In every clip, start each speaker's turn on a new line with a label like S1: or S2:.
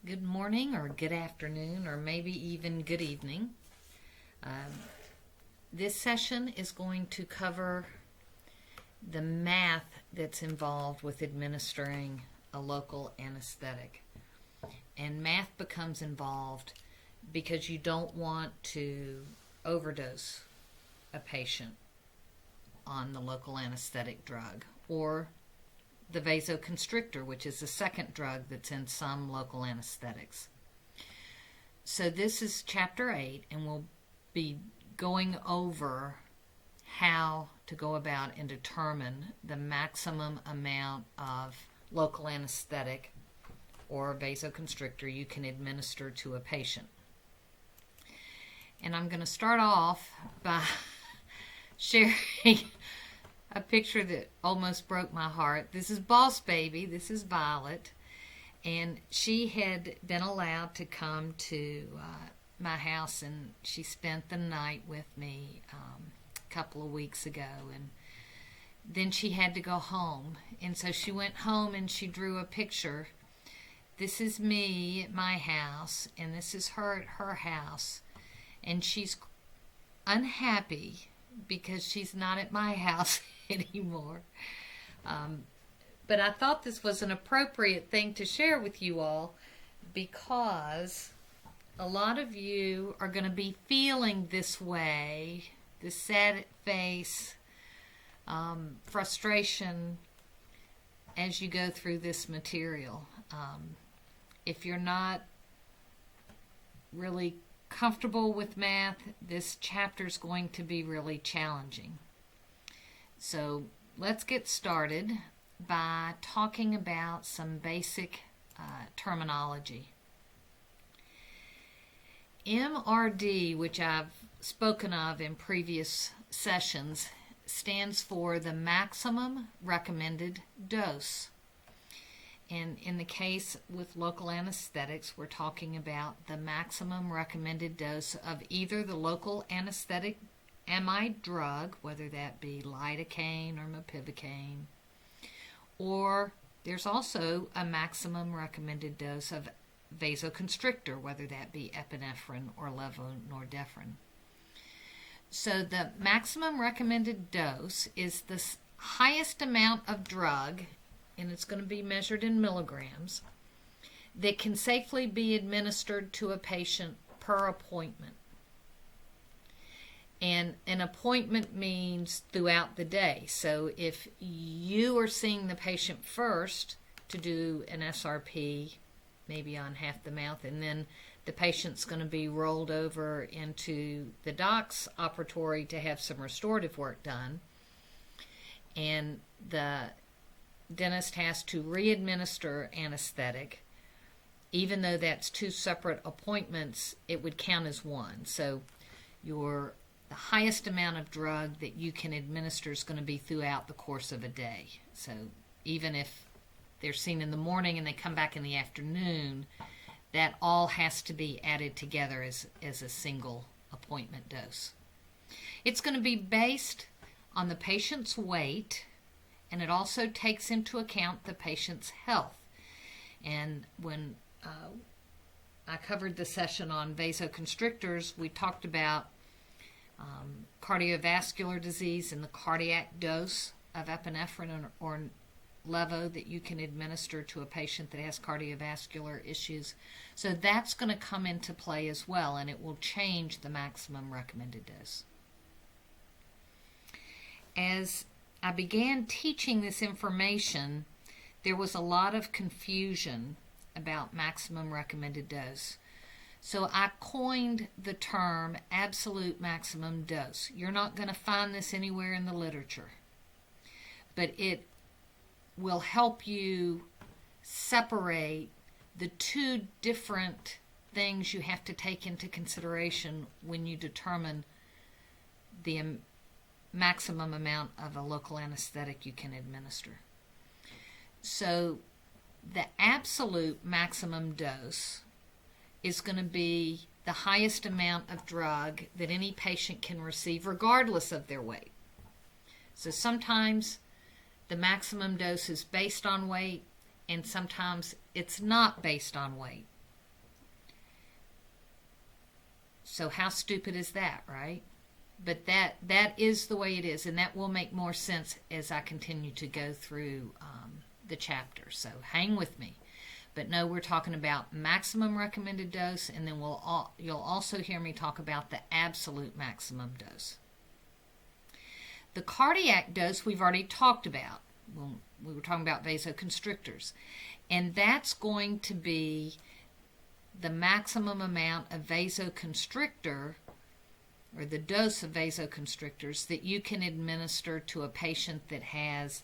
S1: Good morning or good afternoon or maybe even good evening. This session is going to cover the math that's involved with administering a local anesthetic. And math becomes involved because you don't want to overdose a patient on the local anesthetic drug or the vasoconstrictor, which is the second drug that's in some local anesthetics. So this is chapter 8, and we'll be going over how to go about and determine the maximum amount of local anesthetic or vasoconstrictor you can administer to a patient. And I'm going to start off by sharing a picture that almost broke my heart. This is Boss Baby. This is Violet. And she had been allowed to come to my house, and she spent the night with me a couple of weeks ago. And then she had to go home. And so she went home and she drew a picture. This is me at my house, and this is her at her house. And she's unhappy because she's not at my house anymore. But I thought this was an appropriate thing to share with you all because a lot of you are going to be feeling this way, this sad face, frustration as you go through this material. If you're not really comfortable with math, this chapter is going to be really challenging. So let's get started by talking about some basic terminology. MRD, which I've spoken of in previous sessions, stands for the maximum recommended dose. And in the case with local anesthetics, we're talking about the maximum recommended dose of either the local anesthetic amide drug, whether that be lidocaine or mepivacaine, or there's also a maximum recommended dose of vasoconstrictor, whether that be epinephrine or levonorepinephrine. So the maximum recommended dose is the highest amount of drug, and it's going to be measured in milligrams, that can safely be administered to a patient per appointment. And an appointment means throughout the day. So if you are seeing the patient first to do an SRP, maybe on half the mouth, and then the patient's going to be rolled over into the doc's operatory to have some restorative work done, and the dentist has to re-administer anesthetic. Even though that's two separate appointments, it would count as one. So the highest amount of drug that you can administer is going to be throughout the course of a day. So even if they're seen in the morning and they come back in the afternoon, that all has to be added together as a single appointment dose. It's going to be based on the patient's weight, and it also takes into account the patient's health. And when I covered the session on vasoconstrictors, we talked about cardiovascular disease and the cardiac dose of epinephrine or levo that you can administer to a patient that has cardiovascular issues. So that's going to come into play as well, and it will change the maximum recommended dose. As I began teaching this information, there was a lot of confusion about maximum recommended dose. So I coined the term absolute maximum dose. You're not going to find this anywhere in the literature, but it will help you separate the two different things you have to take into consideration when you determine the maximum amount of a local anesthetic you can administer. So the absolute maximum dose is going to be the highest amount of drug that any patient can receive regardless of their weight. So sometimes the maximum dose is based on weight, and sometimes it's not based on weight. So how stupid is that, right? But that is the way it is, and that will make more sense as I continue to go through the chapter. So hang with me. But no, we're talking about maximum recommended dose, and then you'll also hear me talk about the absolute maximum dose. The cardiac dose we've already talked about. When we were talking about vasoconstrictors. And that's going to be the maximum amount of vasoconstrictor, or the dose of vasoconstrictors, that you can administer to a patient that has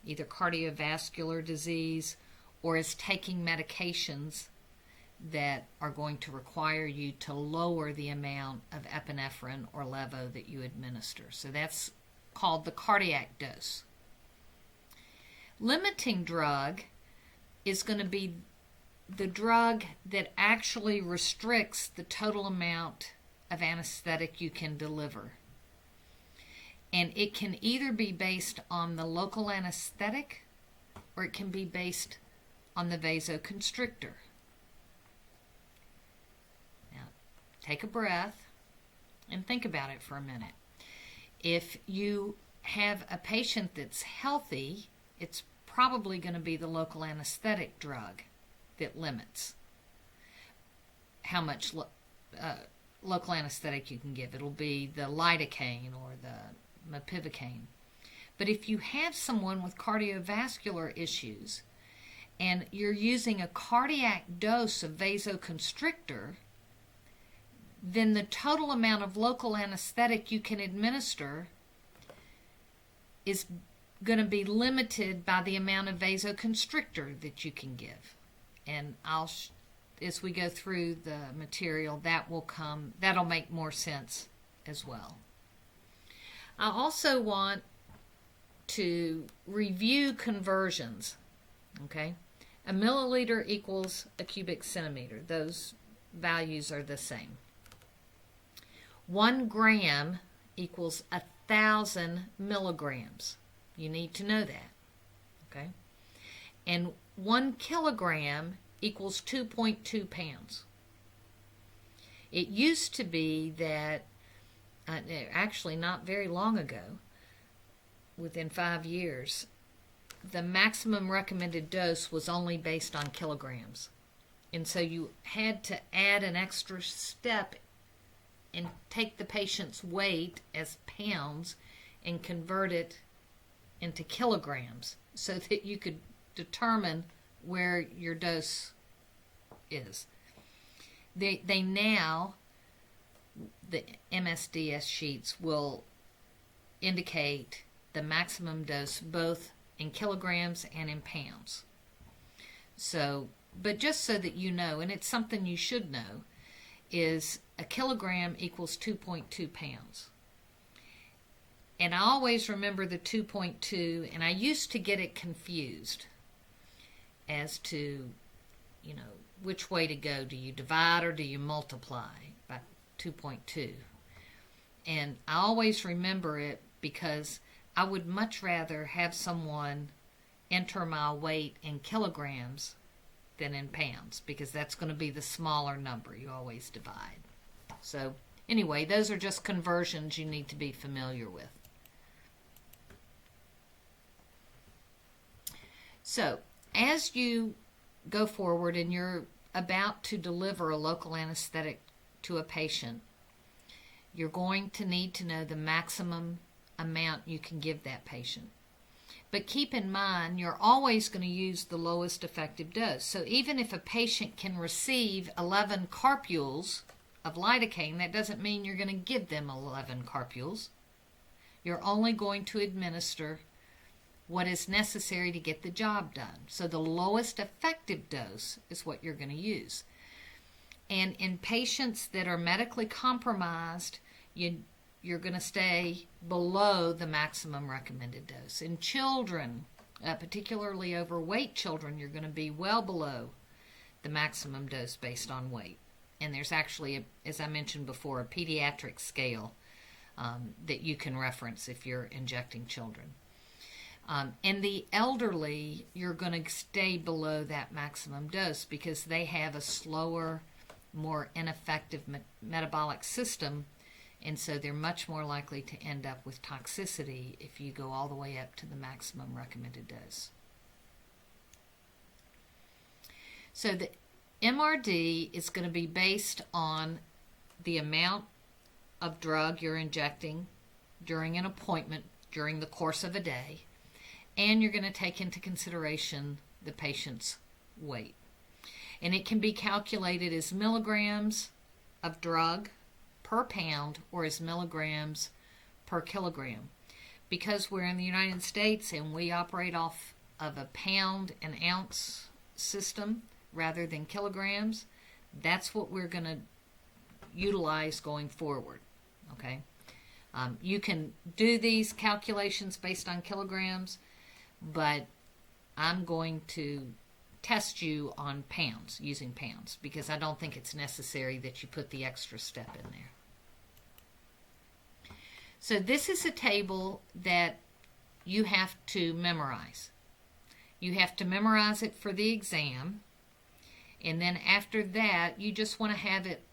S1: either cardiovascular disease or is taking medications that are going to require you to lower the amount of epinephrine or levo that you administer. So that's called the cardiac dose. Limiting drug is going to be the drug that actually restricts the total amount of anesthetic you can deliver. And it can either be based on the local anesthetic or it can be based on the vasoconstrictor. Now, take a breath and think about it for a minute. If you have a patient that's healthy, it's probably going to be the local anesthetic drug that limits how much local anesthetic you can give. It'll be the lidocaine or the mepivacaine. But if you have someone with cardiovascular issues and you're using a cardiac dose of vasoconstrictor, then the total amount of local anesthetic you can administer is going to be limited by the amount of vasoconstrictor that you can give. And as we go through the material, that'll make more sense as well. I also want to review conversions. Okay, a milliliter equals a cubic centimeter. Those values are the same. 1 gram equals 1,000 milligrams. You need to know that. Okay, and 1 kilogram equals 2.2 pounds. It used to be that, actually not very long ago, within 5 years, the maximum recommended dose was only based on kilograms. And so you had to add an extra step and take the patient's weight as pounds and convert it into kilograms so that you could determine where your dose is. They now, the MSDS sheets will indicate the maximum dose both in kilograms and in pounds. So, but just so that you know, and it's something you should know, is a kilogram equals 2.2 pounds. And I always remember the 2.2, and I used to get it confused as to, which way to go. Do you divide or do you multiply by 2.2? And I always remember it because I would much rather have someone enter my weight in kilograms than in pounds, because that's going to be the smaller number. You always divide. So anyway, those are just conversions you need to be familiar with. So as you go forward and you're about to deliver a local anesthetic to a patient, you're going to need to know the maximum amount you can give that patient. But keep in mind, you're always going to use the lowest effective dose. So even if a patient can receive 11 carpules of lidocaine, that doesn't mean you're going to give them 11 carpules. You're only going to administer what is necessary to get the job done. So the lowest effective dose is what you're going to use. And in patients that are medically compromised, you're going to stay below the maximum recommended dose. In children, particularly overweight children, you're going to be well below the maximum dose based on weight. And there's actually, as I mentioned before, a pediatric scale that you can reference if you're injecting children. And the elderly, you're going to stay below that maximum dose because they have a slower more ineffective metabolic system, and so they're much more likely to end up with toxicity if you go all the way up to the maximum recommended dose. So the MRD is going to be based on the amount of drug you're injecting during an appointment during the course of a day, and you're going to take into consideration the patient's weight. And it can be calculated as milligrams of drug per pound or as milligrams per kilogram. Because we're in the United States and we operate off of a pound and ounce system rather than kilograms, that's what we're going to utilize going forward. Okay? You can do these calculations based on kilograms, but I'm going to test you on pounds, using pounds, because I don't think it's necessary that you put the extra step in there. So this is a table that you have to memorize. You have to memorize it for the exam, and then after that, you just want to have it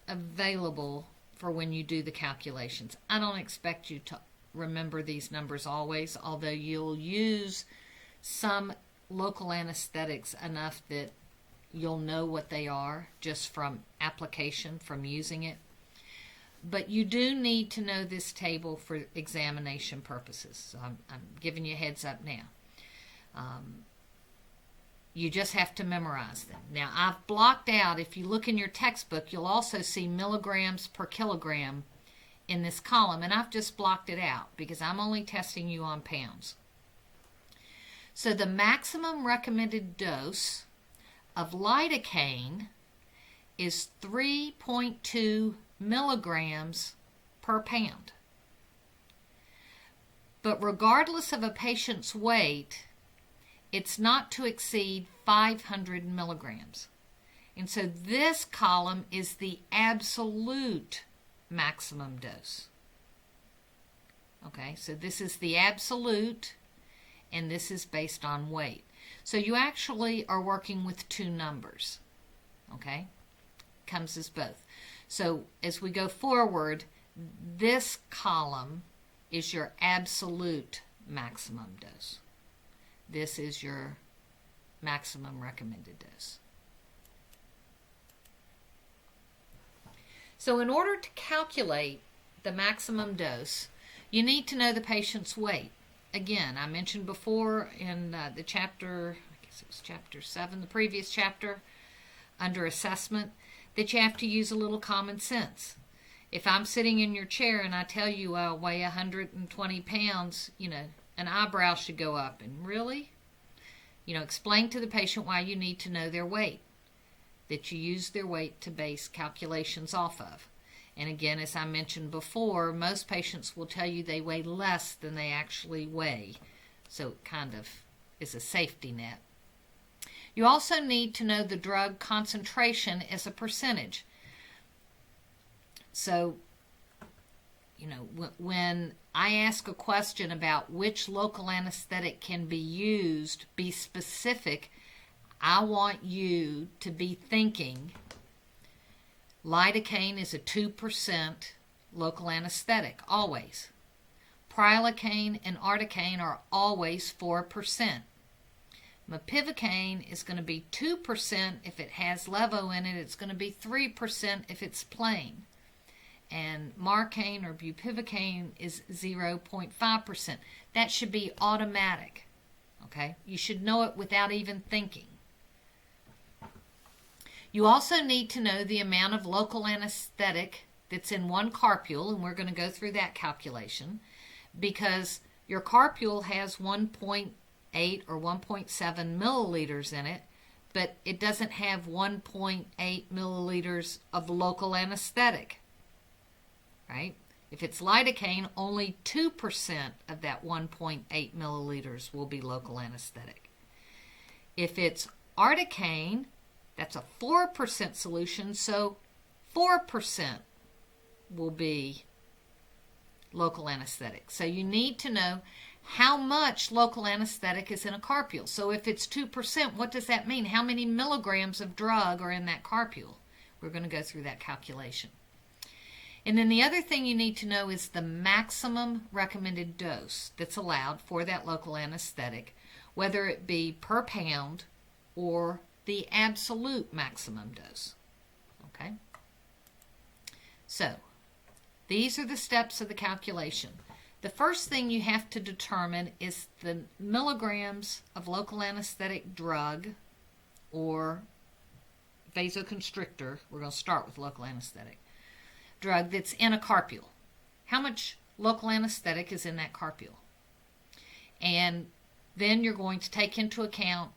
S1: available for when you do the calculations. I don't expect you to remember these numbers always, although you'll use some local anesthetics enough that you'll know what they are just from application, from using it. But you do need to know this table for examination purposes. So I'm giving you a heads up now. You just have to memorize them. Now, I've blocked out, if you look in your textbook, you'll also see milligrams per kilogram in this column, and I've just blocked it out because I'm only testing you on pounds. So the maximum recommended dose of lidocaine is 3.2 milligrams per pound. But regardless of a patient's weight, it's not to exceed 500 milligrams. And so this column is the absolute maximum dose. Okay, so this is the absolute, and this is based on weight. So you actually are working with two numbers. Okay, comes as both. So as we go forward, this column is your absolute maximum dose. This is your maximum recommended dose. So in order to calculate the maximum dose, you need to know the patient's weight. Again, I mentioned before in the chapter, I guess it was chapter 7, the previous chapter, under assessment, that you have to use a little common sense. If I'm sitting in your chair and I tell you I weigh 120 pounds, an eyebrow should go up. And really? Explain to the patient why you need to know their weight, that you use their weight to base calculations off of. And again, as I mentioned before, most patients will tell you they weigh less than they actually weigh. So it kind of is a safety net. You also need to know the drug concentration as a percentage. So, when I ask a question about which local anesthetic can be used, be specific, I want you to be thinking lidocaine is a 2% local anesthetic, always. Prilocaine and articaine are always 4%. Mepivacaine is going to be 2% if it has levo in it. It's going to be 3% if it's plain. And marcaine or bupivacaine is 0.5%. That should be automatic. Okay? You should know it without even thinking. You also need to know the amount of local anesthetic that's in one carpule, and we're going to go through that calculation, because your carpule has 1.8 or 1.7 milliliters in it, but it doesn't have 1.8 milliliters of local anesthetic. Right? If it's lidocaine, only 2% of that 1.8 milliliters will be local anesthetic. If it's articaine, that's a 4% solution, so 4% will be local anesthetic. So you need to know how much local anesthetic is in a carpule. So if it's 2%, what does that mean? How many milligrams of drug are in that carpule? We're going to go through that calculation. And then the other thing you need to know is the maximum recommended dose that's allowed for that local anesthetic, whether it be per pound or the absolute maximum dose. Okay? So, these are the steps of the calculation. The first thing you have to determine is the milligrams of local anesthetic drug or vasoconstrictor. We're going to start with local anesthetic drug that's in a carpule. How much local anesthetic is in that carpule? And then you're going to take into account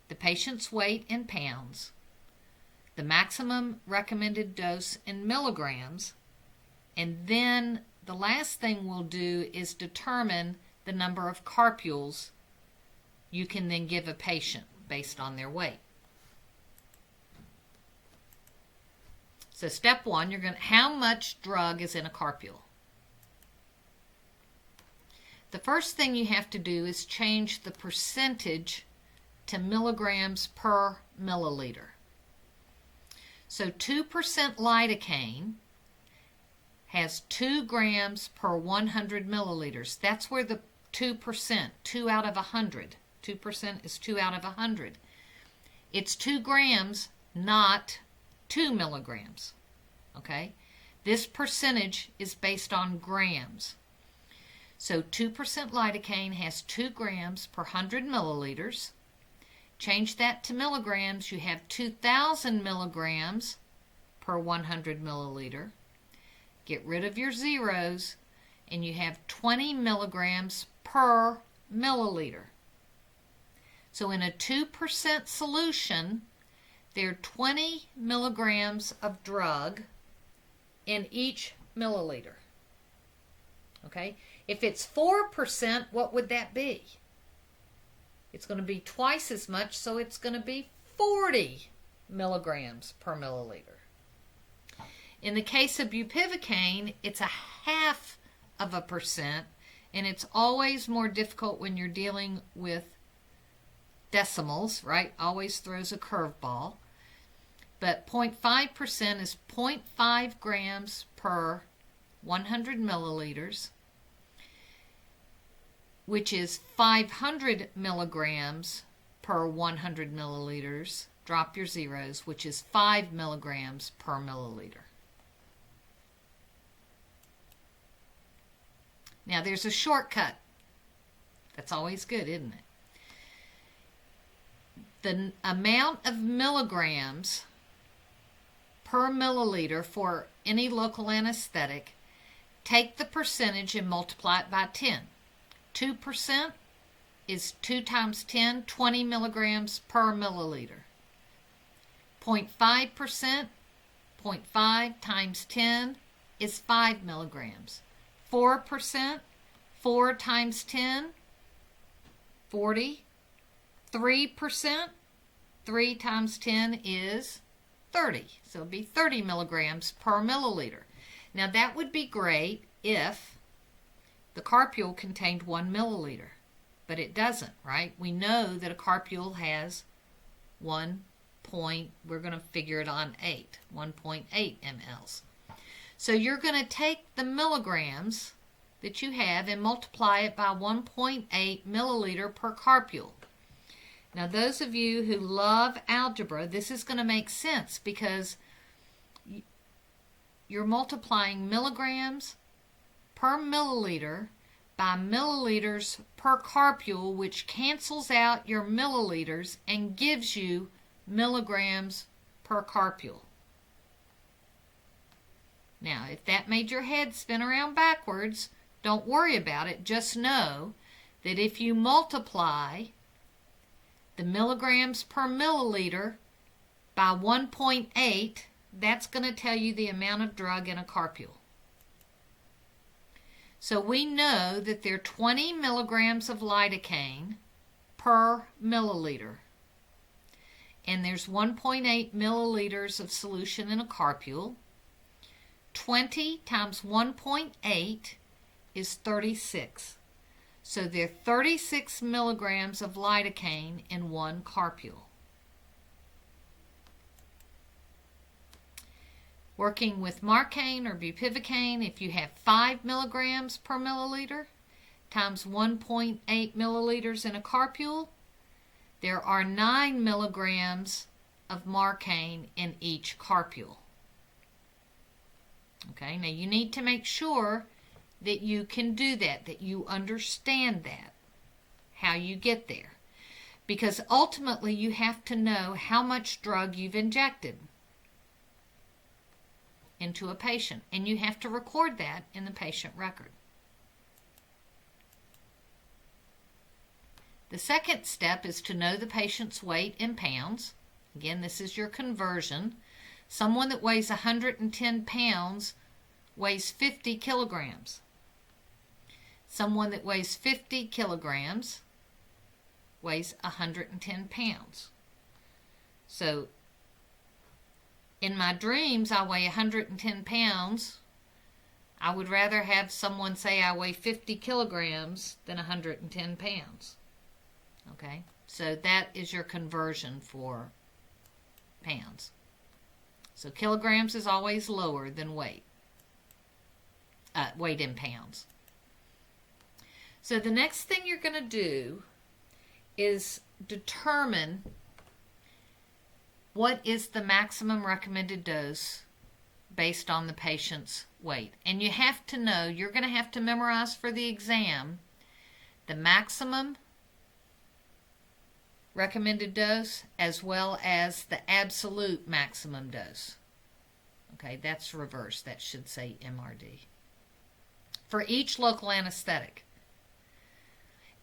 S1: the patient's weight in pounds, the maximum recommended dose in milligrams, and then the last thing we'll do is determine the number of carpules you can then give a patient based on their weight. So step one, how much drug is in a carpule? The first thing you have to do is change the percentage to milligrams per milliliter. So 2% lidocaine has 2 grams per 100 milliliters. That's where the 2%, 2 out of 100. 2% is 2 out of 100. It's 2 grams, not 2 milligrams. Okay? This percentage is based on grams. So 2% lidocaine has 2 grams per 100 milliliters. Change that to milligrams. You have 2,000 milligrams per 100 milliliter. Get rid of your zeros, and you have 20 milligrams per milliliter. So in a 2% solution, there are 20 milligrams of drug in each milliliter. Okay? If it's 4%, what would that be? It's going to be twice as much, so it's going to be 40 milligrams per milliliter. In the case of bupivacaine, it's 0.5%, and it's always more difficult when you're dealing with decimals, right? Always throws a curveball. But 0.5% is 0.5 grams per 100 milliliters, which is 500 milligrams per 100 milliliters. Drop your zeros, which is 5 milligrams per milliliter. Now, there's a shortcut. That's always good, isn't it? The amount of milligrams per milliliter for any local anesthetic, take the percentage and multiply it by 10. 2% is 2 times 10, 20 milligrams per milliliter. 0.5%, 0.5 times 10 is 5 milligrams. 4%, 4 times 10, 40. 3%, 3 times 10 is 30. So it would be 30 milligrams per milliliter. Now that would be great if the carpule contained 1 milliliter, but it doesn't, right? We know that a carpule has 1 point, we're going to figure it on 1.8 mLs. So you're going to take the milligrams that you have and multiply it by 1.8 milliliter per carpule. Now those of you who love algebra, this is going to make sense because you're multiplying milligrams per milliliter by milliliters per carpule, which cancels out your milliliters and gives you milligrams per carpule. Now, if that made your head spin around backwards, don't worry about it. Just know that if you multiply the milligrams per milliliter by 1.8, that's going to tell you the amount of drug in a carpule. So we know that there are 20 milligrams of lidocaine per milliliter. And there's 1.8 milliliters of solution in a carpule. 20 times 1.8 is 36. So there are 36 milligrams of lidocaine in one carpule. Working with Marcaine or bupivacaine, if you have 5 milligrams per milliliter times 1.8 milliliters in a carpule, there are 9 milligrams of Marcaine in each carpule. Okay, now you need to make sure that you can do that you understand that, how you get there. Because ultimately you have to know how much drug you've injected into a patient, and you have to record that in the patient record. The second step is to know the patient's weight in pounds. Again, this is your conversion. Someone that weighs 110 pounds weighs 50 kilograms. Someone that weighs 50 kilograms weighs 110 pounds. So, in my dreams, I weigh 110 pounds. I would rather have someone say I weigh 50 kilograms than 110 pounds. Okay? So that is your conversion for pounds. So kilograms is always lower than weight. Weight in pounds. So the next thing you're going to do is determine what is the maximum recommended dose based on the patient's weight. And you have to know, you're going to have to memorize for the exam the maximum recommended dose as well as the absolute maximum dose. Okay, that's reversed. That should say MRD. For each local anesthetic.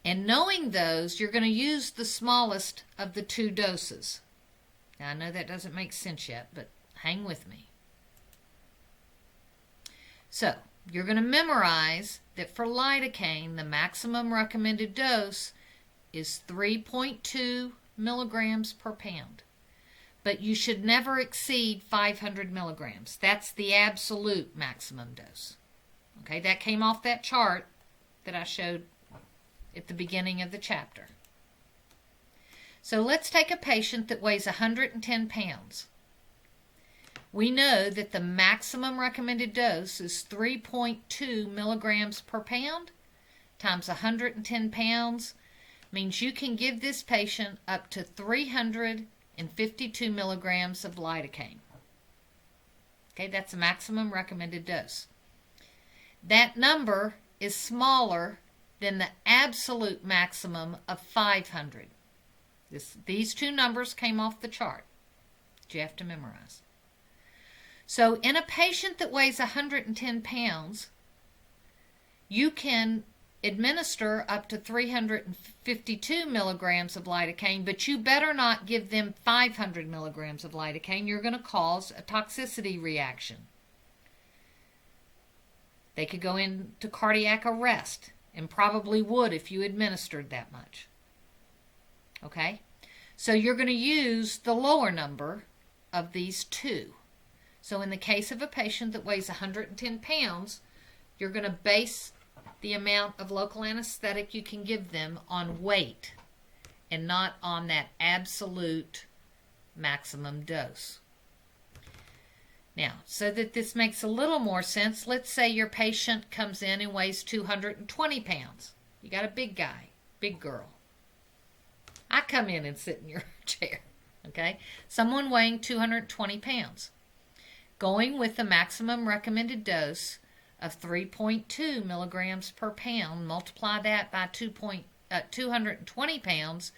S1: And knowing those, you're going to use the smallest of the two doses. Now, I know that doesn't make sense yet, but hang with me. So, you're going to memorize that for lidocaine, the maximum recommended dose is 3.2 milligrams per pound. But you should never exceed 500 milligrams. That's the absolute maximum dose. Okay, that came off that chart that I showed at the beginning of the chapter. So let's take a patient that weighs 110 pounds. We know that the maximum recommended dose is 3.2 milligrams per pound times 110 pounds means you can give this patient up to 352 milligrams of lidocaine. Okay, that's the maximum recommended dose. That number is smaller than the absolute maximum of 500. These two numbers came off the chart that you have to memorize. So in a patient that weighs 110 pounds, you can administer up to 352 milligrams of lidocaine, but you better not give them 500 milligrams of lidocaine. You're going to cause a toxicity reaction. They could go into cardiac arrest, and probably would if you administered that much. Okay? So you're going to use the lower number of these two. So in the case of a patient that weighs 110 pounds, you're going to base the amount of local anesthetic you can give them on weight and not on that absolute maximum dose. Now, so that this makes a little more sense, let's say your patient comes in and weighs 220 pounds. You got a big guy, big girl. I come in and sit in your chair, okay? Someone weighing 220 pounds. Going with the maximum recommended dose of 3.2 milligrams per pound, multiply that by 220 pounds,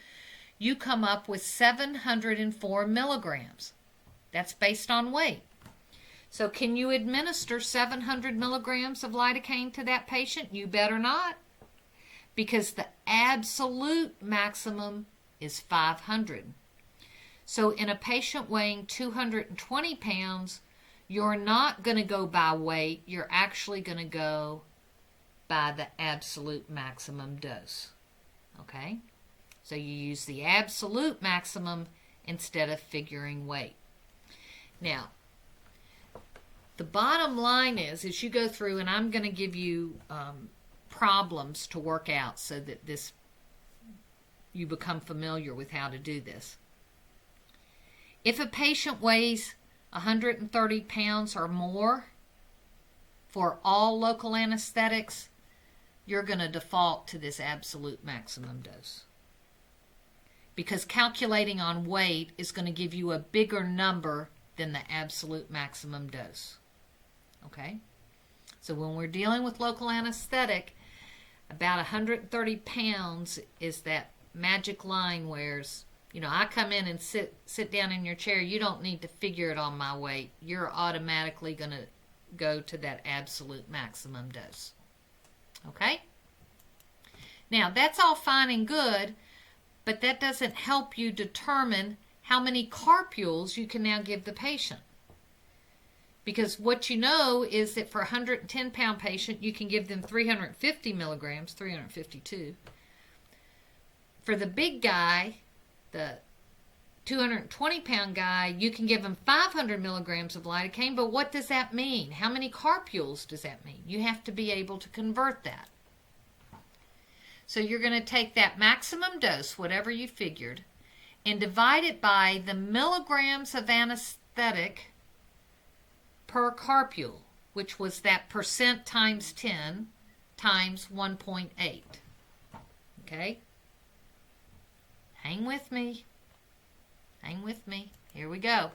S1: you come up with 704 milligrams. That's based on weight. So can you administer 700 milligrams of lidocaine to that patient? You better not, because the absolute maximum is 500. So in a patient weighing 220 pounds, you're not going to go by weight. You're actually going to go by the absolute maximum dose. Okay? So you use the absolute maximum instead of figuring weight. Now, the bottom line is, as you go through, and I'm going to give you problems to work out so that you become familiar with how to do this. If a patient weighs 130 pounds or more for all local anesthetics, you're going to default to this absolute maximum dose. Because calculating on weight is going to give you a bigger number than the absolute maximum dose. Okay? So when we're dealing with local anesthetic, about 130 pounds is that magic line where, I come in and sit down in your chair. You don't need to figure it on my weight. You're automatically going to go to that absolute maximum dose. Okay? Now, that's all fine and good, but that doesn't help you determine how many carpules you can now give the patient. Because what you know is that for a 110-pound patient, you can give them 350 milligrams, 352. For the big guy, the 220-pound guy, you can give him 500 milligrams of lidocaine, but what does that mean? How many carpules does that mean? You have to be able to convert that. So you're going to take that maximum dose, whatever you figured, and divide it by the milligrams of anesthetic per carpule, which was that percent times 10 times 1.8. Okay? Hang with me. Hang with me. Here we go.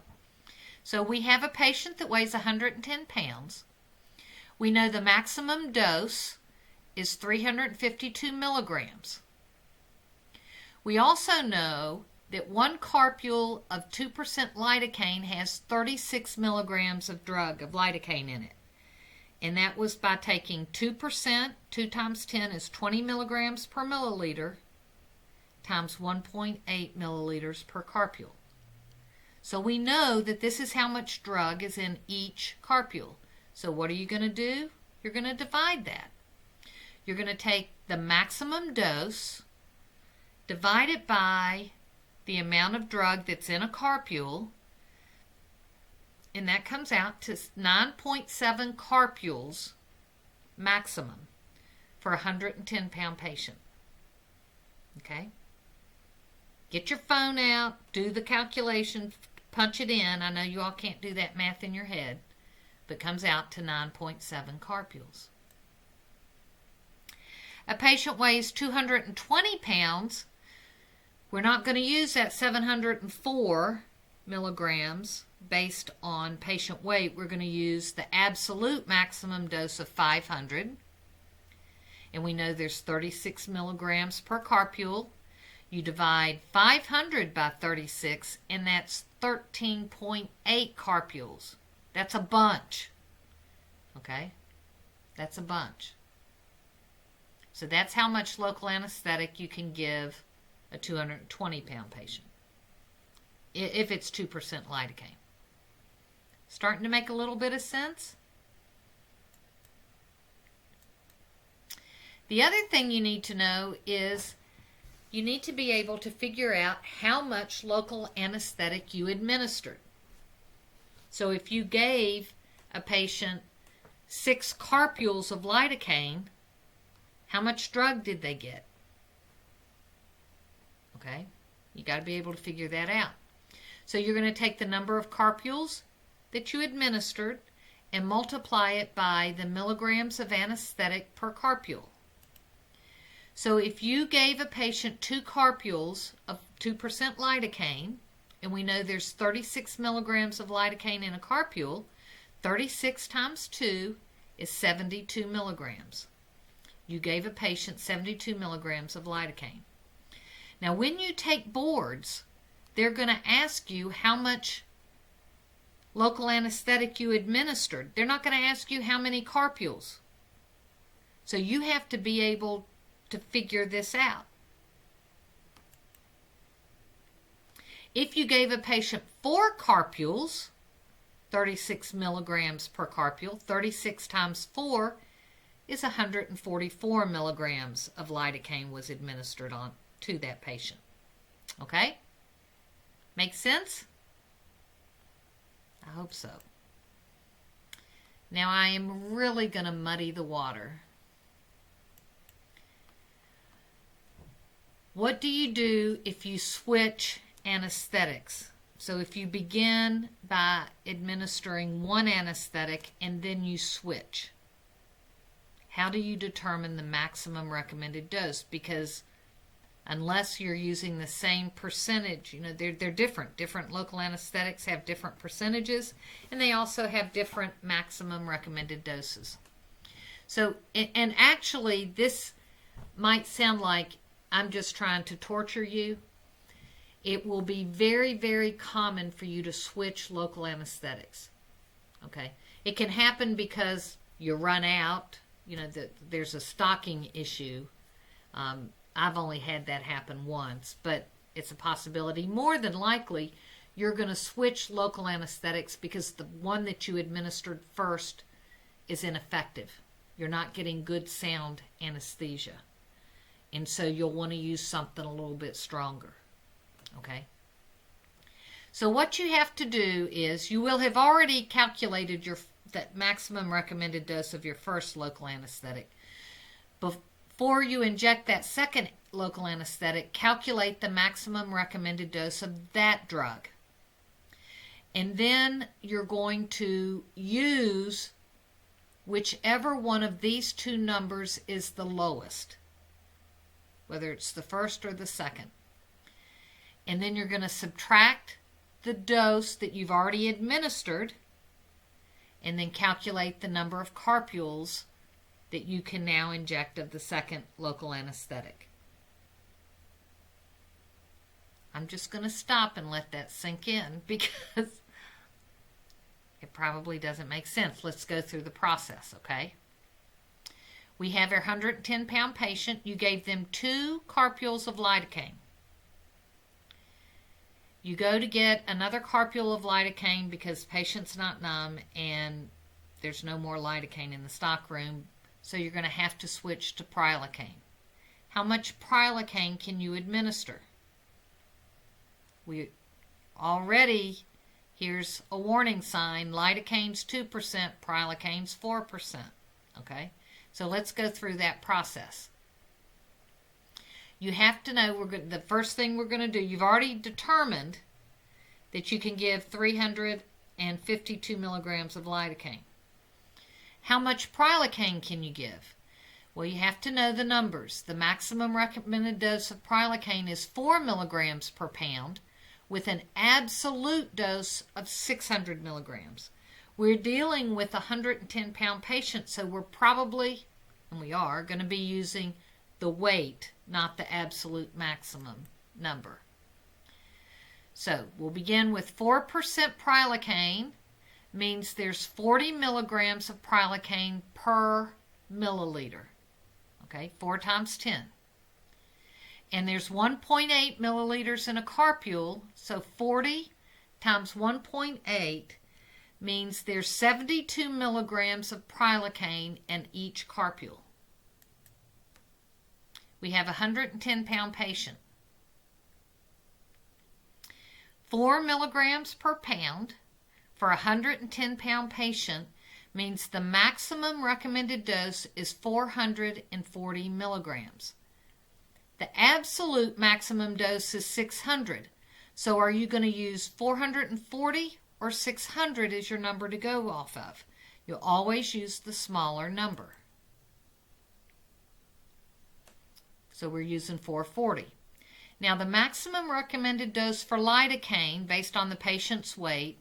S1: So we have a patient that weighs 110 pounds. We know the maximum dose is 352 milligrams. We also know that one carpule of 2% lidocaine has 36 milligrams of drug of lidocaine in it. And that was by taking 2%, 2 times 10 is 20 milligrams per milliliter, times 1.8 milliliters per carpule. So we know that this is how much drug is in each carpule. So what are you going to do? You're going to divide that. You're going to take the maximum dose, divide it by the amount of drug that's in a carpule, and that comes out to 9.7 carpules maximum for a 110-pound patient. Okay? Get your phone out, do the calculation, punch it in. I know you all can't do that math in your head, but it comes out to 9.7 carpules. A patient weighs 220 pounds. We're not going to use that 704 milligrams based on patient weight. We're going to use the absolute maximum dose of 500. And we know there's 36 milligrams per carpule. You divide 500 by 36, and that's 13.8 carpules. That's a bunch. Okay? That's a bunch. So that's how much local anesthetic you can give a 220-pound patient, if it's 2% lidocaine. Starting to make a little bit of sense? The other thing you need to know is you need to be able to figure out how much local anesthetic you administered. So if you gave a patient 6 carpules of lidocaine, how much drug did they get? Okay? You got to be able to figure that out. So you're going to take the number of carpules that you administered and multiply it by the milligrams of anesthetic per carpule. So if you gave a patient 2 carpules of 2% lidocaine, and we know there's 36 milligrams of lidocaine in a carpule, 36 times 2 is 72 milligrams. You gave a patient 72 milligrams of lidocaine. Now, when you take boards, they're going to ask you how much local anesthetic you administered. They're not going to ask you how many carpules. So you have to be able to figure this out. If you gave a patient 4 carpules, 36 milligrams per carpule, 36 times 4 is 144 milligrams of lidocaine was administered on to that patient. Okay? Make sense? I hope so. Now I am really going to muddy the water. What do you do if you switch anesthetics? So if you begin by administering one anesthetic and then you switch, how do you determine the maximum recommended dose? Because unless you're using the same percentage, they're different. Different local anesthetics have different percentages, and they also have different maximum recommended doses. So, and actually, this might sound like I'm just trying to torture you. It will be very, very common for you to switch local anesthetics. Okay? It can happen because you run out, there's a stocking issue. I've only had that happen once, but it's a possibility. More than likely, you're going to switch local anesthetics because the one that you administered first is ineffective. You're not getting good sound anesthesia. And so you'll want to use something a little bit stronger. Okay? So what you have to do is you will have already calculated that maximum recommended dose of your first local anesthetic. Before you inject that second local anesthetic, calculate the maximum recommended dose of that drug. And then you're going to use whichever one of these two numbers is the lowest, whether it's the first or the second. And then you're going to subtract the dose that you've already administered and then calculate the number of carpules that you can now inject of the second local anesthetic. I'm just going to stop and let that sink in because it probably doesn't make sense. Let's go through the process, okay? We have our 110-pound patient. You gave them 2 carpules of lidocaine. You go to get another carpule of lidocaine because the patient's not numb and there's no more lidocaine in the stock room, so you're going to have to switch to prilocaine. How much prilocaine can you administer? Here's a warning sign. Lidocaine's 2%, prilocaine's 4%. Okay? So let's go through that process. You have to know the first thing we're going to do, you've already determined that you can give 352 milligrams of lidocaine. How much prilocaine can you give? Well, you have to know the numbers. The maximum recommended dose of prilocaine is 4 milligrams per pound with an absolute dose of 600 milligrams. We're dealing with a 110-pound patient, so we're probably, and we are, going to be using the weight, not the absolute maximum number. So we'll begin with 4% prilocaine, means there's 40 milligrams of prilocaine per milliliter. Okay, 4 times 10. And there's 1.8 milliliters in a carpule, so 40 times 1.8 means there's 72 milligrams of prilocaine in each carpule. We have a 110-pound patient. 4 milligrams per pound for a 110-pound patient means the maximum recommended dose is 440 milligrams. The absolute maximum dose is 600. So are you going to use 440 or 600 as your number to go off of? You'll always use the smaller number. So we're using 440. Now the maximum recommended dose for lidocaine based on the patient's weight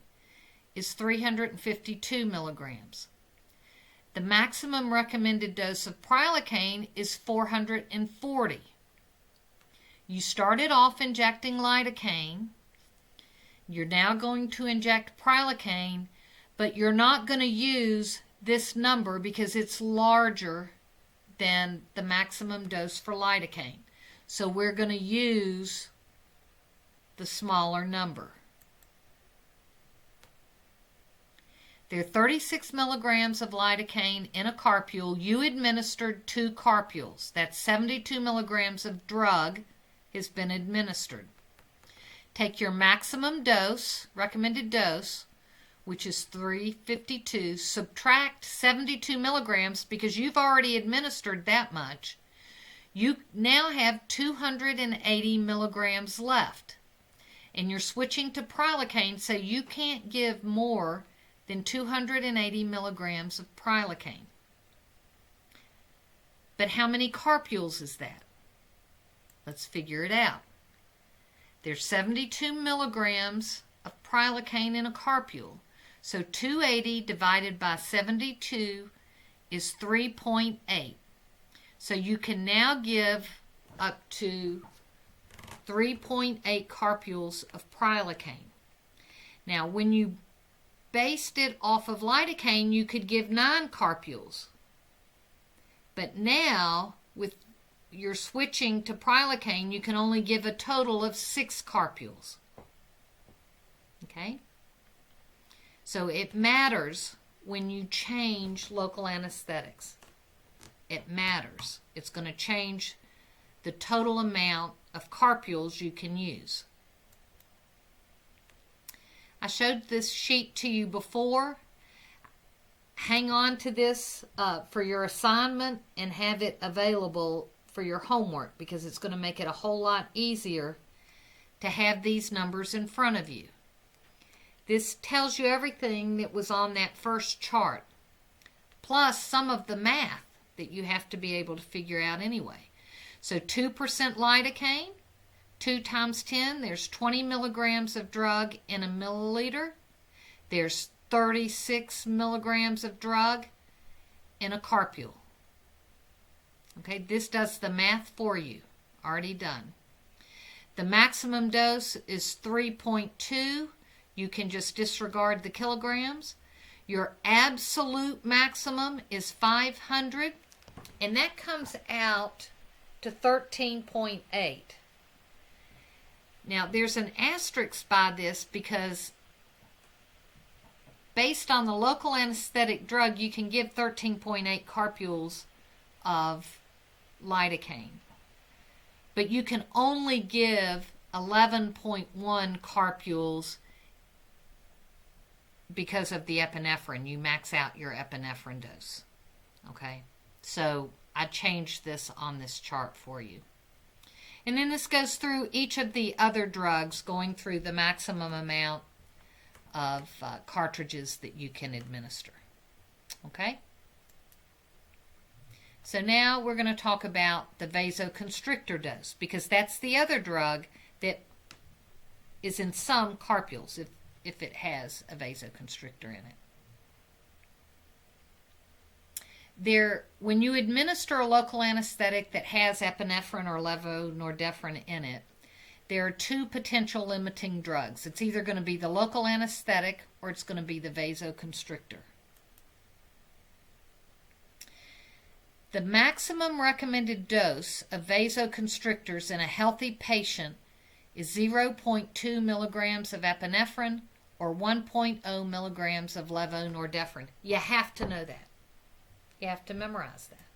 S1: is 352 milligrams. The maximum recommended dose of prilocaine is 440. You started off injecting lidocaine. You're now going to inject prilocaine, but you're not going to use this number because it's larger than the maximum dose for lidocaine. So we're going to use the smaller number. There are 36 milligrams of lidocaine in a carpule. You administered 2 carpules. That's 72 milligrams of drug has been administered. Take your maximum dose, recommended dose, which is 352, subtract 72 milligrams because you've already administered that much. You now have 280 milligrams left. and you're switching to prilocaine, so you can't give more than 280 milligrams of prilocaine. But how many carpules is that? Let's figure it out. There's 72 milligrams of prilocaine in a carpule. So 280 divided by 72 is 3.8. So you can now give up to 3.8 carpules of prilocaine. Now, when you based it off of lidocaine, you could give 9 carpules. But now, with you're switching to prilocaine, you can only give a total of 6 carpules. Okay? So it matters when you change local anesthetics. It matters. It's going to change the total amount of carpules you can use. I showed this sheet to you before. Hang on to this for your assignment and have it available for your homework, because it's going to make it a whole lot easier to have these numbers in front of you. This tells you everything that was on that first chart, plus some of the math that you have to be able to figure out anyway. So 2% lidocaine, 2 times 10, there's 20 milligrams of drug in a milliliter. There's 36 milligrams of drug in a carpule. Okay, this does the math for you. Already done. The maximum dose is 3.2. You can just disregard the kilograms. Your absolute maximum is 500, and that comes out to 13.8. Now, there's an asterisk by this because based on the local anesthetic drug, you can give 13.8 carpules of lidocaine. But you can only give 11.1 carpules because of the epinephrine. You max out your epinephrine dose. Okay? So I changed this on this chart for you. And then this goes through each of the other drugs, going through the maximum amount of cartridges that you can administer. Okay? So now we're going to talk about the vasoconstrictor dose, because that's the other drug that is in some carpules if it has a vasoconstrictor in it. When you administer a local anesthetic that has epinephrine or levonorepinephrine in it, there are 2 potential limiting drugs. It's either going to be the local anesthetic or it's going to be the vasoconstrictor. The maximum recommended dose of vasoconstrictors in a healthy patient is 0.2 milligrams of epinephrine or 1.0 milligrams of levonorepinephrine. You have to know that. You have to memorize that.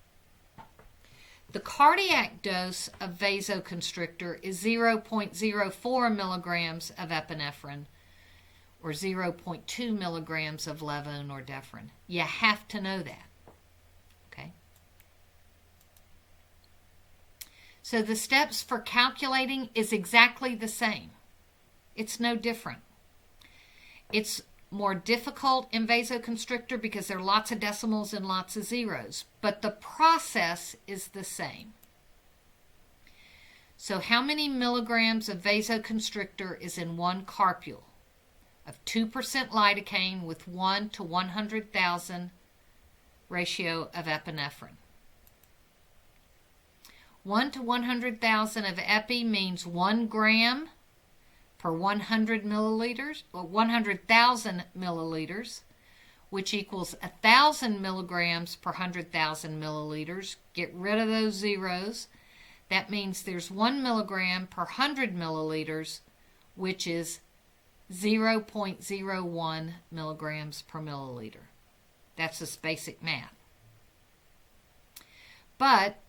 S1: The cardiac dose of vasoconstrictor is 0.04 milligrams of epinephrine or 0.2 milligrams of levonorepinephrine. You have to know that. Okay? So the steps for calculating is exactly the same. It's no different. It's more difficult in vasoconstrictor because there are lots of decimals and lots of zeros, but the process is the same. So how many milligrams of vasoconstrictor is in one carpule of 2% lidocaine with 1 to 100,000 ratio of epinephrine? 1 to 100,000 of epi means 1 gram per 100 milliliters, or 100,000 milliliters, which equals 1,000 milligrams per 100,000 milliliters. Get rid of those zeros. That means there's 1 milligram per 100 milliliters, which is 0.01 milligrams per milliliter. That's just basic math. But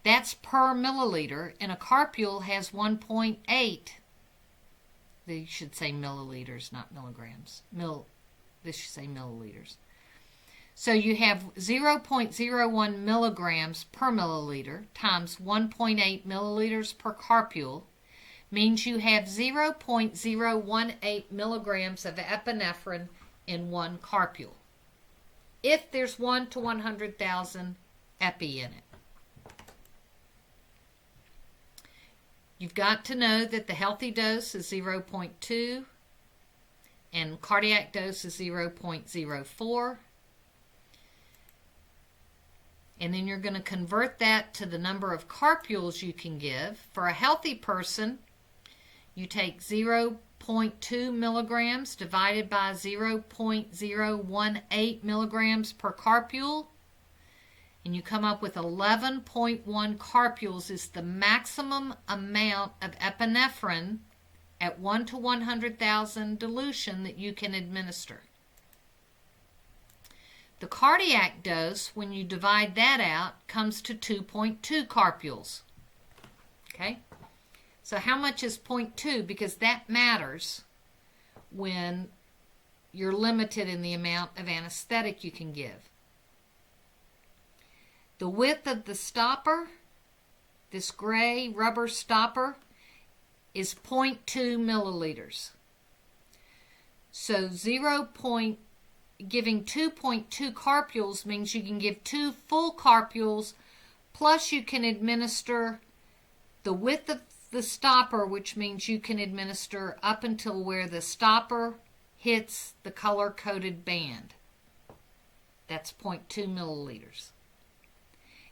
S1: that's per milliliter, and a carpule has 1.8. They should say milliliters, not milligrams. This should say milliliters. So you have 0.01 milligrams per milliliter times 1.8 milliliters per carpule means you have 0.018 milligrams of epinephrine in one carpule, if there's 1 to 100,000 epi in it. You've got to know that the healthy dose is 0.2 and cardiac dose is 0.04. And then you're going to convert that to the number of carpules you can give. For a healthy person, you take 0.2 milligrams divided by 0.018 milligrams per carpule, and you come up with 11.1 carpules is the maximum amount of epinephrine at 1 to 100,000 dilution that you can administer. The cardiac dose, when you divide that out, comes to 2.2 carpules. Okay? So how much is 0.2? Because that matters when you're limited in the amount of anesthetic you can give. The width of the stopper, this gray rubber stopper, is 0.2 milliliters. So giving 2.2 carpules means you can give 2 full carpules, plus you can administer the width of the stopper, which means you can administer up until where the stopper hits the color-coded band. That's 0.2 milliliters.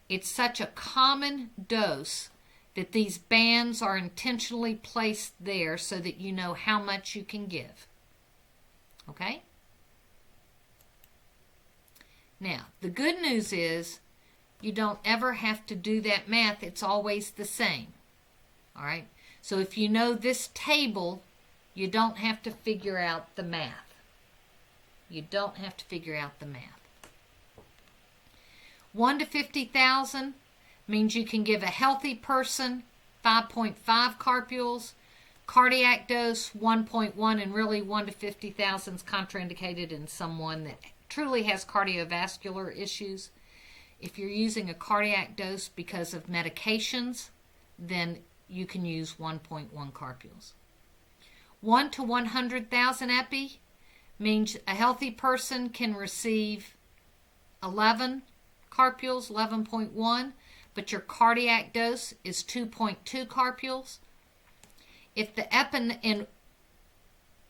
S1: It's such a common dose that these bands are intentionally placed there so that you know how much you can give. Okay? Now, the good news is you don't ever have to do that math. It's always the same. All right? So if you know this table, you don't have to figure out the math. You don't have to figure out the math. 1 to 50,000 means you can give a healthy person 5.5 carpules, cardiac dose 1.1, and really 1 to 50,000 is contraindicated in someone that truly has cardiovascular issues. If you're using a cardiac dose because of medications, then you can use 1.1 carpules. 1 to 100,000 epi means a healthy person can receive 11 carpules, 11.1, but your cardiac dose is 2.2 carpules. If the in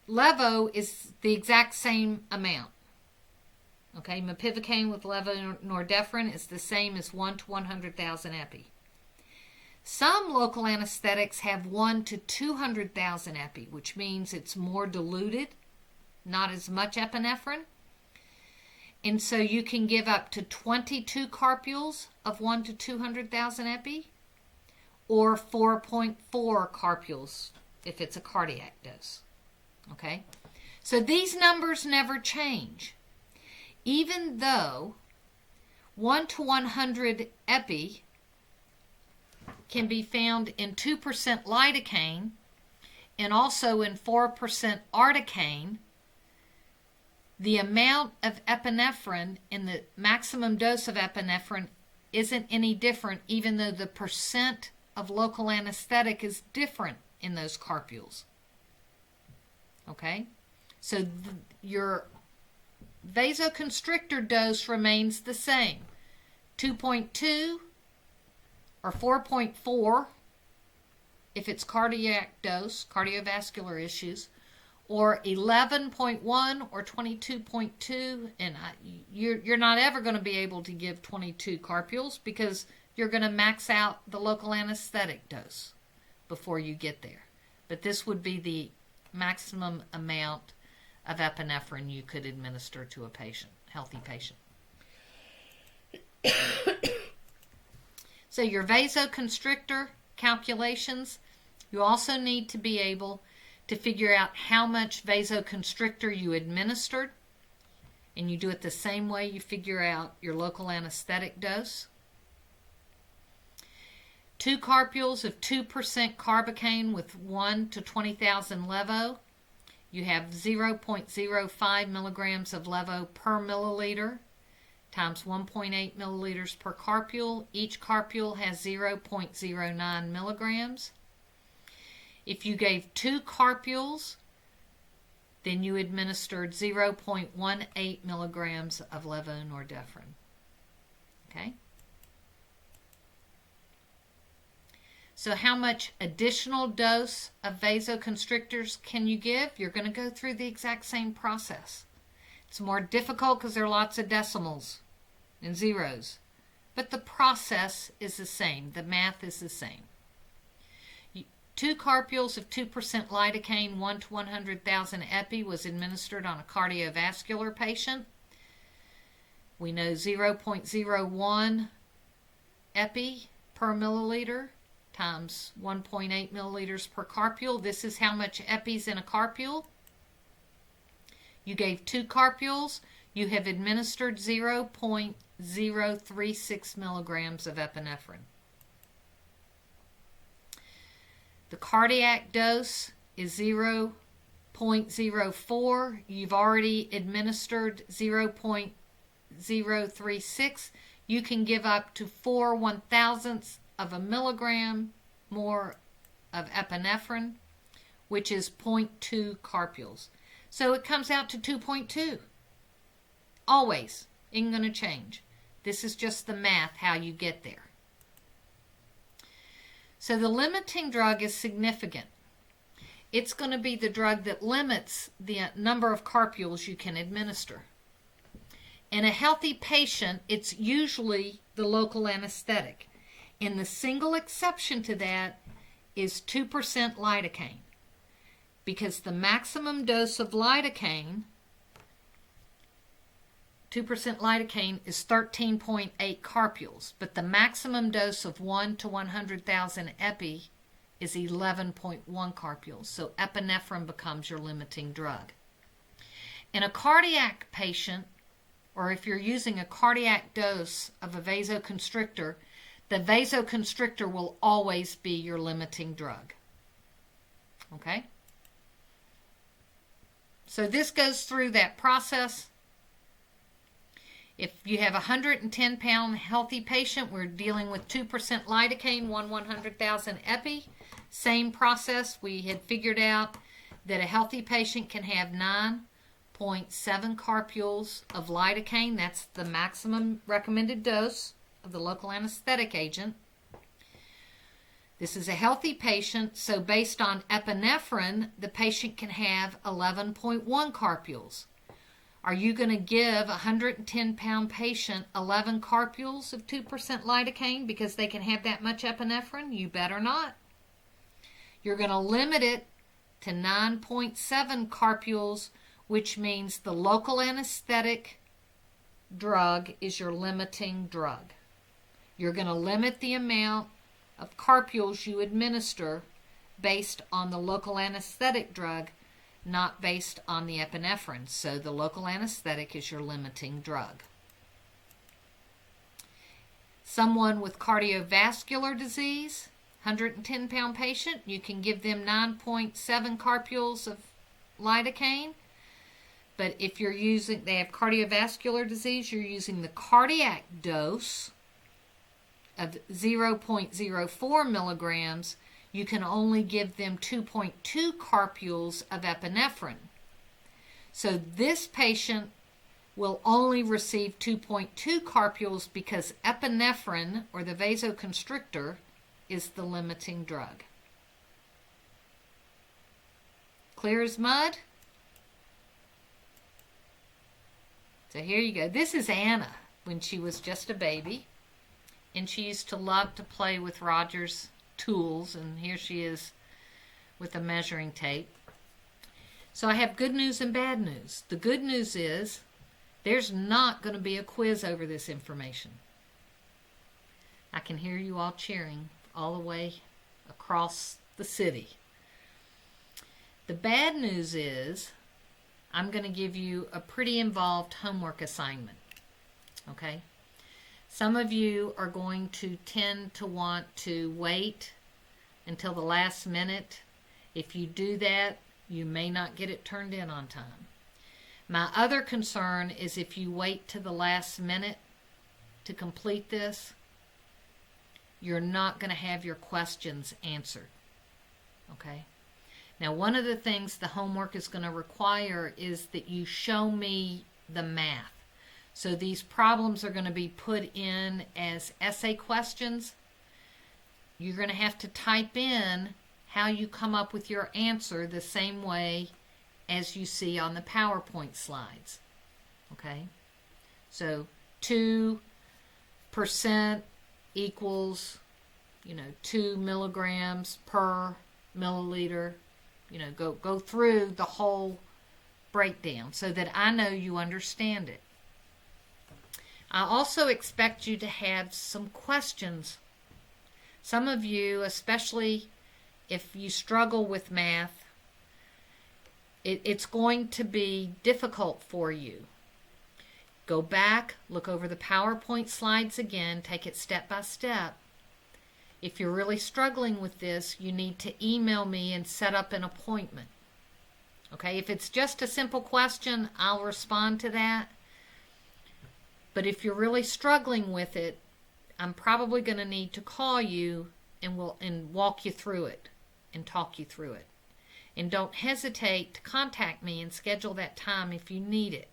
S1: levo is the exact same amount. Okay, mepivacaine with levonorepinephrine is the same as 1 to 100,000 epi. Some local anesthetics have 1 to 200,000 epi, which means it's more diluted, not as much epinephrine. And so you can give up to 22 carpules of 1 to 200,000 epi, or 4.4 carpules if it's a cardiac dose. Okay? So these numbers never change. Even though 1 to 100 epi can be found in 2% lidocaine and also in 4% articaine, the amount of epinephrine in the maximum dose of epinephrine isn't any different, even though the percent of local anesthetic is different in those carpules. Okay? So your vasoconstrictor dose remains the same. 2.2 or 4.4 if it's cardiac dose, cardiovascular issues, or 11.1 or 22.2, and you're not ever going to be able to give 22 carpules because you're going to max out the local anesthetic dose before you get there. But this would be the maximum amount of epinephrine you could administer to a patient, healthy patient. So your vasoconstrictor calculations, you also need to be able to figure out how much vasoconstrictor you administered, and you do it the same way you figure out your local anesthetic dose. 2 carpules of 2% carbocaine with 1 to 20,000 levo. You have 0.05 milligrams of levo per milliliter times 1.8 milliliters per carpule. Each carpule has 0.09 milligrams. If you gave 2 carpules, then you administered 0.18 milligrams of levonorepinephrine. Okay? So how much additional dose of vasoconstrictors can you give? You're going to go through the exact same process. It's more difficult because there are lots of decimals and zeros. But the process is the same. The math is the same. 2 carpules of 2% lidocaine, 1 to 100,000 epi, was administered on a cardiovascular patient. We know 0.01 epi per milliliter times 1.8 milliliters per carpule. This is how much epi's in a carpule. You gave 2 carpules. You have administered 0.036 milligrams of epinephrine. The cardiac dose is 0.04. You've already administered 0.036. You can give up to 4 1,000ths of a milligram more of epinephrine, which is 0.2 carpules. So it comes out to 2.2. Always. Ain't going to change. This is just the math, how you get there. So the limiting drug is significant. It's going to be the drug that limits the number of carpules you can administer. In a healthy patient, it's usually the local anesthetic. And the single exception to that is 2% lidocaine. Because the maximum dose of lidocaine, 2% lidocaine, is 13.8 carpules, but the maximum dose of 1 to 100,000 epi is 11.1 carpules, so epinephrine becomes your limiting drug. In a cardiac patient, or if you're using a cardiac dose of a vasoconstrictor, the vasoconstrictor will always be your limiting drug. Okay? So this goes through that process. If you have a 110-pound healthy patient, we're dealing with 2% lidocaine, 100,000 epi. Same process. We had figured out that a healthy patient can have 9.7 carpules of lidocaine. That's the maximum recommended dose of the local anesthetic agent. This is a healthy patient, so based on epinephrine, the patient can have 11.1 carpules. Are you going to give a 110-pound patient 11 carpules of 2% lidocaine because they can have that much epinephrine? You better not. You're going to limit it to 9.7 carpules, which means the local anesthetic drug is your limiting drug. You're going to limit the amount of carpules you administer based on the local anesthetic drug, not based on the epinephrine. So the local anesthetic is your limiting drug. Someone with cardiovascular disease, 110-pound patient, you can give them 9.7 carpules of lidocaine. But if they have cardiovascular disease, you're using the cardiac dose of 0.04 milligrams. You can only give them 2.2 carpules of epinephrine. So this patient will only receive 2.2 carpules because epinephrine, or the vasoconstrictor, is the limiting drug. Clear as mud? So here you go. This is Anna when she was just a baby. And she used to love to play with Roger's tools. And here she is with a measuring tape. So I have good news and bad news. The good news is there's not going to be a quiz over this information. I can hear you all cheering all the way across the city. The bad news is I'm going to give you a pretty involved homework assignment. Okay? Some of you are going to tend to want to wait until the last minute. If you do that, you may not get it turned in on time. My other concern is if you wait to the last minute to complete this, you're not going to have your questions answered. Okay? Now, one of the things the homework is going to require is that you show me the math. So these problems are going to be put in as essay questions. You're going to have to type in how you come up with your answer the same way as you see on the PowerPoint slides. Okay? So 2% equals, 2 milligrams per milliliter. Go through the whole breakdown so that I know you understand it. I also expect you to have some questions. Some of you, especially if you struggle with math, it's going to be difficult for you. Go back, look over the PowerPoint slides again, take it step by step. If you're really struggling with this, you need to email me and set up an appointment. Okay, if it's just a simple question, I'll respond to that. But if you're really struggling with it, I'm probably going to need to call you and walk you through it and talk you through it. And don't hesitate to contact me and schedule that time if you need it.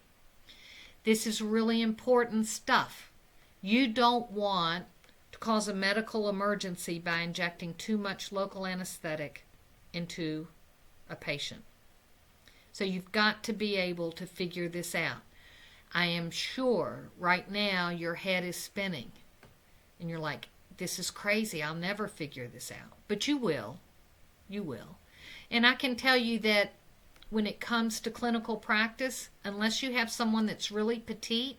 S1: This is really important stuff. You don't want to cause a medical emergency by injecting too much local anesthetic into a patient. So you've got to be able to figure this out. I am sure right now your head is spinning and you're like, this is crazy. I'll never figure this out. But you will. You will. And I can tell you that when it comes to clinical practice, unless you have someone that's really petite,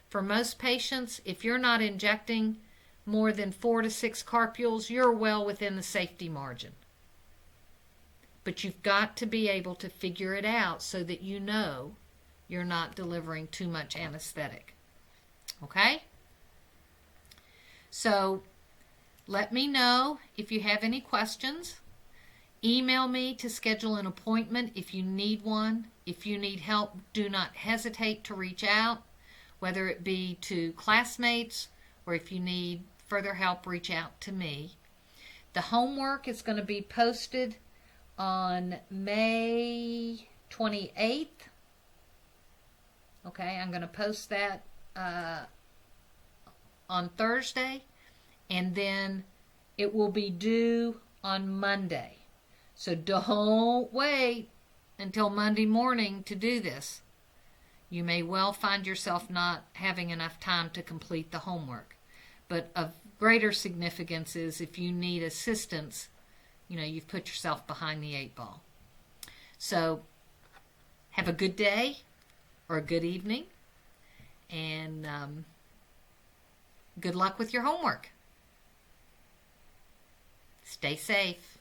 S1: for most patients, if you're not injecting more than 4 to 6 carpules, you're well within the safety margin. But you've got to be able to figure it out so that you know you're not delivering too much anesthetic. Okay? So let me know if you have any questions. Email me to schedule an appointment if you need one. If you need help, do not hesitate to reach out, whether it be to classmates or if you need further help, reach out to me. The homework is going to be posted on May 28th. Okay, I'm going to post that on Thursday, and then it will be due on Monday. So don't wait until Monday morning to do this. You may well find yourself not having enough time to complete the homework. But of greater significance is if you need assistance, you've put yourself behind the 8 ball. So have a good day or a good evening, and good luck with your homework. Stay safe.